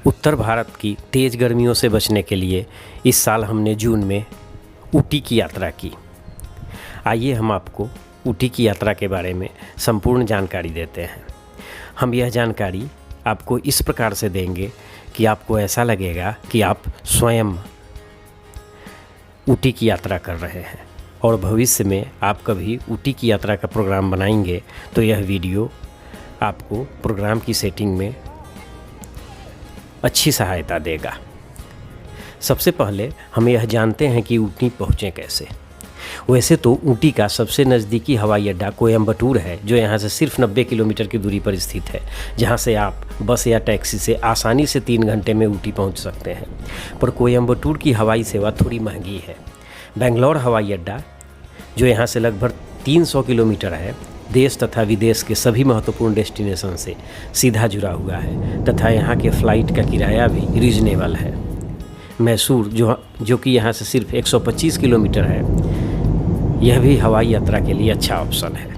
उत्तर भारत की तेज़ गर्मियों से बचने के लिए इस साल हमने जून में ऊटी की यात्रा की। आइए हम आपको ऊटी की यात्रा के बारे में संपूर्ण जानकारी देते हैं। हम यह जानकारी आपको इस प्रकार से देंगे कि आपको ऐसा लगेगा कि आप स्वयं ऊटी की यात्रा कर रहे हैं, और भविष्य में आप कभी ऊटी की यात्रा का प्रोग्राम बनाएंगे तो यह वीडियो आपको प्रोग्राम की सेटिंग में अच्छी सहायता देगा। सबसे पहले हम यह जानते हैं कि ऊटी पहुँचें कैसे। वैसे तो ऊटी का सबसे नज़दीकी हवाई अड्डा कोयम्बटूर है, जो यहाँ से सिर्फ 90 किलोमीटर की दूरी पर स्थित है, जहाँ से आप बस या टैक्सी से आसानी से 3 घंटे में ऊटी पहुँच सकते हैं। पर कोयम्बटूर की हवाई सेवा थोड़ी महंगी है। बेंगलोर हवाई अड्डा, जो यहाँ से लगभग 300 किलोमीटर है, देश तथा विदेश के सभी महत्वपूर्ण डेस्टिनेशन से सीधा जुड़ा हुआ है तथा यहाँ के फ़्लाइट का किराया भी रीजनेबल है। मैसूर, जो कि यहाँ से सिर्फ 125 किलोमीटर है, यह भी हवाई यात्रा के लिए अच्छा ऑप्शन है।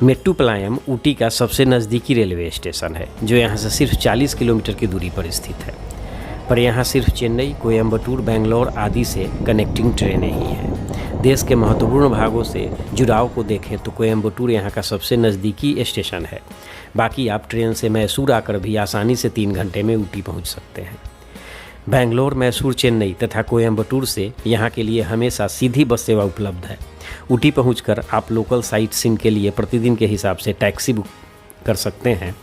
मेट्टुपालयम ऊटी का सबसे नज़दीकी रेलवे स्टेशन है, जो यहाँ से सिर्फ 40 किलोमीटर की दूरी पर स्थित है। पर यहाँ सिर्फ चेन्नई, कोयम्बटूर, बेंगलोर आदि से कनेक्टिंग ट्रेनें ही हैं। देश के महत्वपूर्ण भागों से जुड़ाव को देखें तो कोयम्बटूर यहाँ का सबसे नज़दीकी स्टेशन है। बाकी आप ट्रेन से मैसूर आकर भी आसानी से 3 घंटे में ऊटी पहुँच सकते हैं। बेंगलोर, मैसूर, चेन्नई तथा कोयम्बटूर से यहाँ के लिए हमेशा सीधी बस सेवा उपलब्ध है। ऊटी पहुँचकर आप लोकल साइट सीइंग के लिए प्रतिदिन के हिसाब से टैक्सी बुक कर सकते हैं,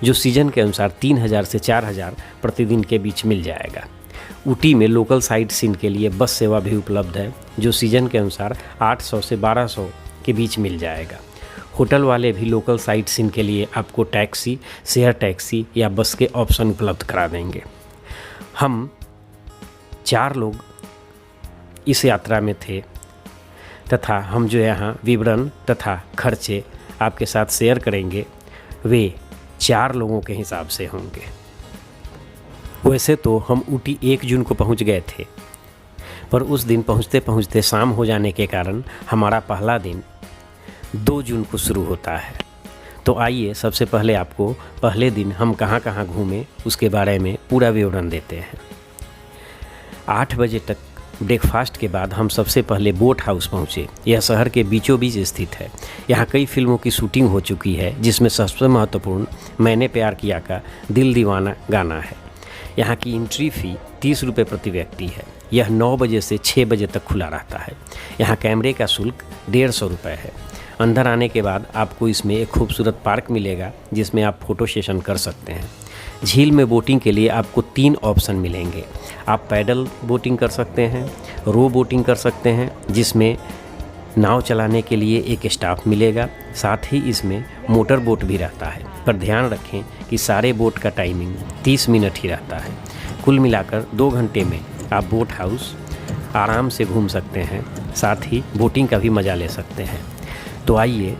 जो सीजन के अनुसार 3000 से 4000 प्रतिदिन के बीच मिल जाएगा। ऊटी में लोकल साइट सीइंग के लिए बस सेवा भी उपलब्ध है, जो सीजन के अनुसार 800 से 1200 के बीच मिल जाएगा। होटल वाले भी लोकल साइट सीइंग के लिए आपको टैक्सी, शेयर टैक्सी या बस के ऑप्शन उपलब्ध करा देंगे। हम 4 लोग इस यात्रा में थे तथा हम जो यहाँ विवरण तथा खर्चे आपके साथ शेयर करेंगे, वे 4 लोगों के हिसाब से होंगे। वैसे तो हम ऊटी 1 जून को पहुँच गए थे, पर उस दिन पहुँचते पहुँचते शाम हो जाने के कारण हमारा पहला दिन 2 जून को शुरू होता है। तो आइए सबसे पहले आपको पहले दिन हम कहाँ कहाँ घूमे उसके बारे में पूरा विवरण देते हैं। 8 बजे तक ब्रेकफास्ट के बाद हम सबसे पहले बोट हाउस पहुँचे। यह शहर के बीचों बीच स्थित है। यहाँ कई फिल्मों की शूटिंग हो चुकी है, जिसमें सबसे महत्वपूर्ण मैंने प्यार किया का दिल दीवाना गाना है। यहाँ की एंट्री फ़ी 30 रुपये प्रति व्यक्ति है। यह 9 बजे से 6 बजे तक खुला रहता है। यहाँ कैमरे का शुल्क 150 रुपये है। अंदर आने के बाद आपको इसमें एक खूबसूरत पार्क मिलेगा, जिसमें आप फ़ोटो सेशन कर सकते हैं। झील में बोटिंग के लिए आपको 3 ऑप्शन मिलेंगे। आप पैडल बोटिंग कर सकते हैं, रो बोटिंग कर सकते हैं, जिसमें नाव चलाने के लिए एक स्टाफ मिलेगा। साथ ही इसमें मोटर बोट भी रहता है, पर ध्यान रखें कि सारे बोट का टाइमिंग 30 मिनट ही रहता है। कुल मिलाकर 2 घंटे में आप बोट हाउस आराम से घूम सकते हैं, साथ ही बोटिंग का भी मज़ा ले सकते हैं। तो आइए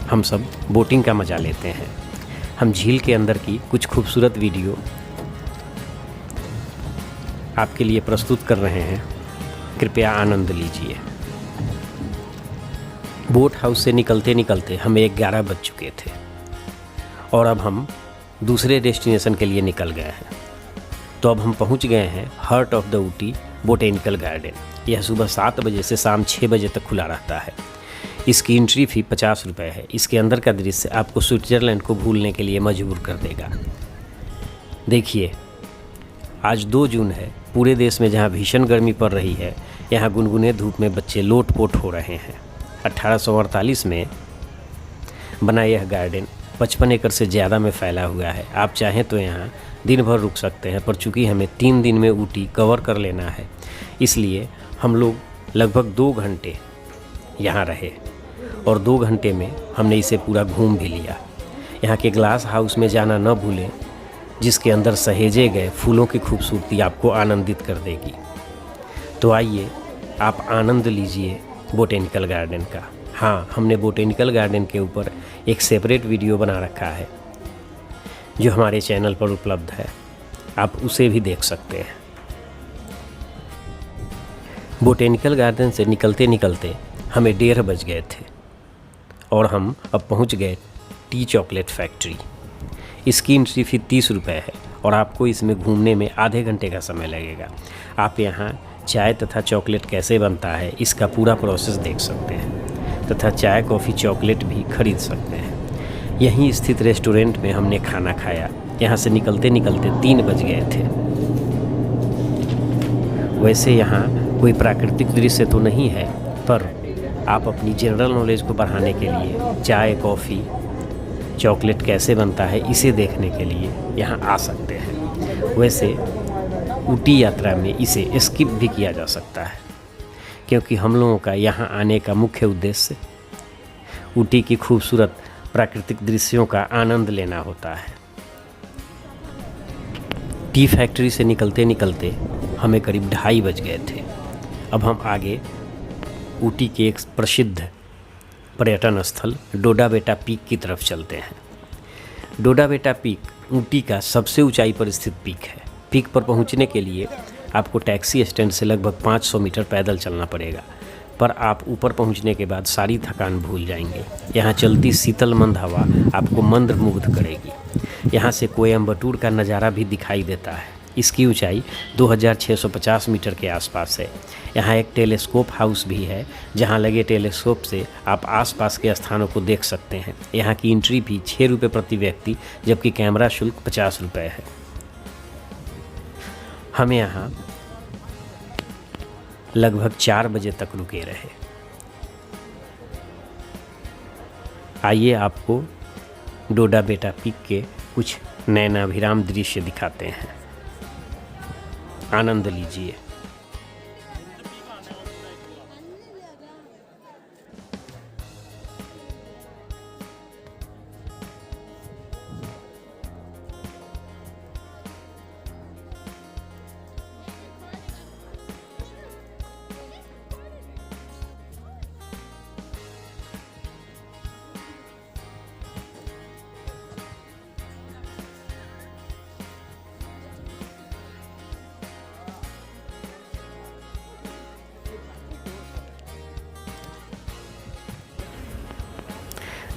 हम सब बोटिंग का मज़ा लेते हैं। हम झील के अंदर की कुछ खूबसूरत वीडियो आपके लिए प्रस्तुत कर रहे हैं, कृपया आनंद लीजिए। बोट हाउस से निकलते निकलते हमें 11 बज चुके थे, और अब हम दूसरे डेस्टिनेशन के लिए निकल गए हैं। तो अब हम पहुंच गए हैं heart of the Ooty botanical garden. यह सुबह 7 बजे से शाम 6 बजे तक खुला रहता है। इसकी एंट्री फ़ी 50 रुपये है। इसके अंदर का दृश्य आपको स्विट्ज़रलैंड को भूलने के लिए मजबूर कर देगा। देखिए, आज 2 जून है। पूरे देश में जहाँ भीषण गर्मी पड़ रही है, यहाँ गुनगुने धूप में बच्चे लोट-पोट हो रहे हैं। 1848 में बना यह गार्डन 55 एकड़ से ज़्यादा में फैला हुआ है। आप चाहें तो यहाँ दिन भर रुक सकते हैं, पर चूँकि हमें 3 दिन में ऊटी कवर कर लेना है, इसलिए हम लोग लगभग 2 घंटे यहाँ रहे, और 2 घंटे में हमने इसे पूरा घूम भी लिया। यहाँ के ग्लास हाउस में जाना न भूलें, जिसके अंदर सहेजे गए फूलों की खूबसूरती आपको आनंदित कर देगी। तो आइए आप आनंद लीजिए बोटेनिकल गार्डन का। हाँ, हमने बोटेनिकल गार्डन के ऊपर एक सेपरेट वीडियो बना रखा है, जो हमारे चैनल पर उपलब्ध है, आप उसे भी देख सकते हैं। बोटेनिकल गार्डन से निकलते निकलते हमें 1:30 बज गए थे, और हम अब पहुंच गए टी चॉकलेट फैक्ट्री। इसकी एंट्री फ़ी 30 रुपये है और आपको इसमें घूमने में आधे घंटे का समय लगेगा। आप यहाँ चाय तथा चॉकलेट कैसे बनता है इसका पूरा प्रोसेस देख सकते हैं तथा चाय कॉफ़ी चॉकलेट भी खरीद सकते हैं। यहीं स्थित रेस्टोरेंट में हमने खाना खाया। यहाँ से निकलते निकलते 3 बज गए थे। वैसे यहाँ कोई प्राकृतिक दृश्य तो नहीं है, पर आप अपनी जनरल नॉलेज को बढ़ाने के लिए चाय कॉफ़ी चॉकलेट कैसे बनता है इसे देखने के लिए यहाँ आ सकते हैं। वैसे ऊटी यात्रा में इसे स्किप भी किया जा सकता है, क्योंकि हम लोगों का यहाँ आने का मुख्य उद्देश्य ऊटी की खूबसूरत प्राकृतिक दृश्यों का आनंद लेना होता है। टी फैक्ट्री से निकलते निकलते हमें करीब 2:30 बज गए थे। अब हम आगे ऊटी के एक प्रसिद्ध पर्यटन स्थल डोडा बेटा पीक की तरफ चलते हैं। डोडा बेटा पीक ऊटी का सबसे ऊंचाई पर स्थित पीक है। पीक पर पहुंचने के लिए आपको टैक्सी स्टैंड से लगभग 500 मीटर पैदल चलना पड़ेगा, पर आप ऊपर पहुंचने के बाद सारी थकान भूल जाएंगे। यहाँ चलती शीतल मंद हवा आपको मंत्रमुग्ध करेगी। यहाँ से कोयम्बटूर का नज़ारा भी दिखाई देता है। इसकी ऊंचाई 2650 मीटर के आसपास है। यहाँ एक टेलीस्कोप हाउस भी है, जहाँ लगे टेलीस्कोप से आप आसपास के स्थानों को देख सकते हैं। यहाँ की एंट्री भी 6 रुपये प्रति व्यक्ति, जबकि कैमरा शुल्क 50 रुपये है। हमें यहाँ लगभग 4 बजे तक रुके रहे। आइए आपको डोडा बेटा पीक के कुछ नयनाभिराम दृश्य दिखाते हैं। आनंद लीजिए।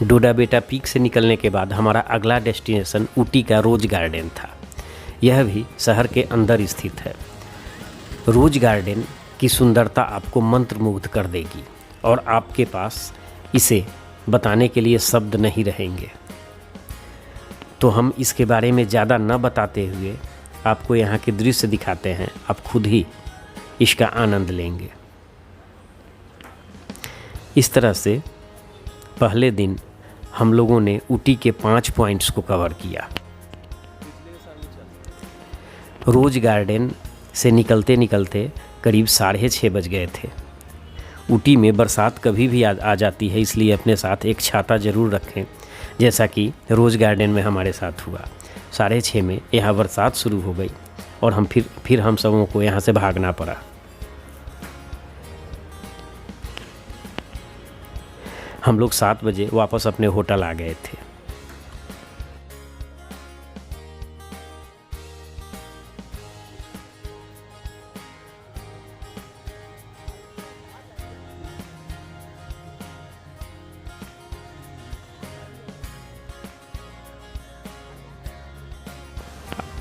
डोडा बेटा पीक से निकलने के बाद हमारा अगला डेस्टिनेशन ऊटी का रोज गार्डन था। यह भी शहर के अंदर स्थित है। रोज गार्डन की सुंदरता आपको मंत्रमुग्ध कर देगी और आपके पास इसे बताने के लिए शब्द नहीं रहेंगे। तो हम इसके बारे में ज़्यादा न बताते हुए आपको यहाँ के दृश्य दिखाते हैं। आप खुद ही इसका आनंद लेंगे। इस तरह से पहले दिन हम लोगों ने ऊटी के 5 पॉइंट्स को कवर किया। रोज गार्डन से निकलते निकलते करीब 6:30 बज गए थे। ऊटी में बरसात कभी भी आ जाती है, इसलिए अपने साथ एक छाता ज़रूर रखें, जैसा कि रोज गार्डन में हमारे साथ हुआ। 6:30 में यहाँ बरसात शुरू हो गई और फिर हम सबों को यहाँ से भागना पड़ा। हम लोग 7 बजे वापस अपने होटल आ गए थे।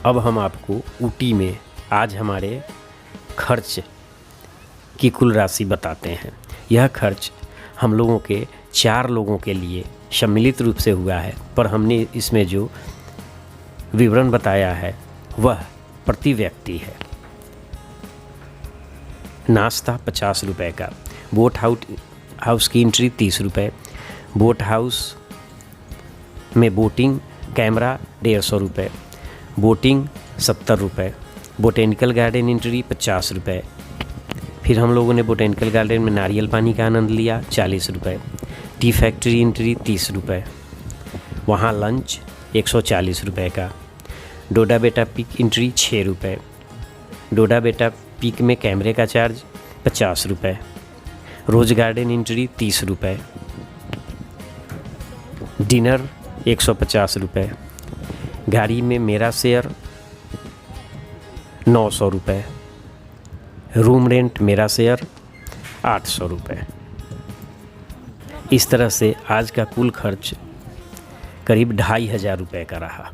अब हम आपको ऊटी में आज हमारे खर्च की कुल राशि बताते हैं। यह खर्च हम लोगों के 4 लोगों के लिए सम्मिलित रूप से हुआ है, पर हमने इसमें जो विवरण बताया है वह प्रति व्यक्ति है। नाश्ता 50 रुपये का, बोट हाउस की एंट्री 30 रुपये, बोट हाउस में बोटिंग कैमरा 150 रुपये, बोटिंग 70 रुपये, बोटेनिकल गार्डन एंट्री 50 रुपये। फिर हम लोगों ने बोटेनिकल गार्डन में नारियल पानी का आनंद लिया 40 रुपये, टी फैक्ट्री एंट्री 30 रुपये, वहाँ लंच 140 रुपये का, डोडा बेटा पीक एंट्री 6 रुपये, डोडा बेटा पीक में कैमरे का चार्ज 50 रुपये, रोज गार्डन एंट्री 30 रुपये, डिनर 150 रुपये, गाड़ी में मेरा शेयर 900 रुपये, रूम रेंट मेरा शेयर 800 रुपये। इस तरह से आज का कुल खर्च करीब 2500 रुपये का रहा।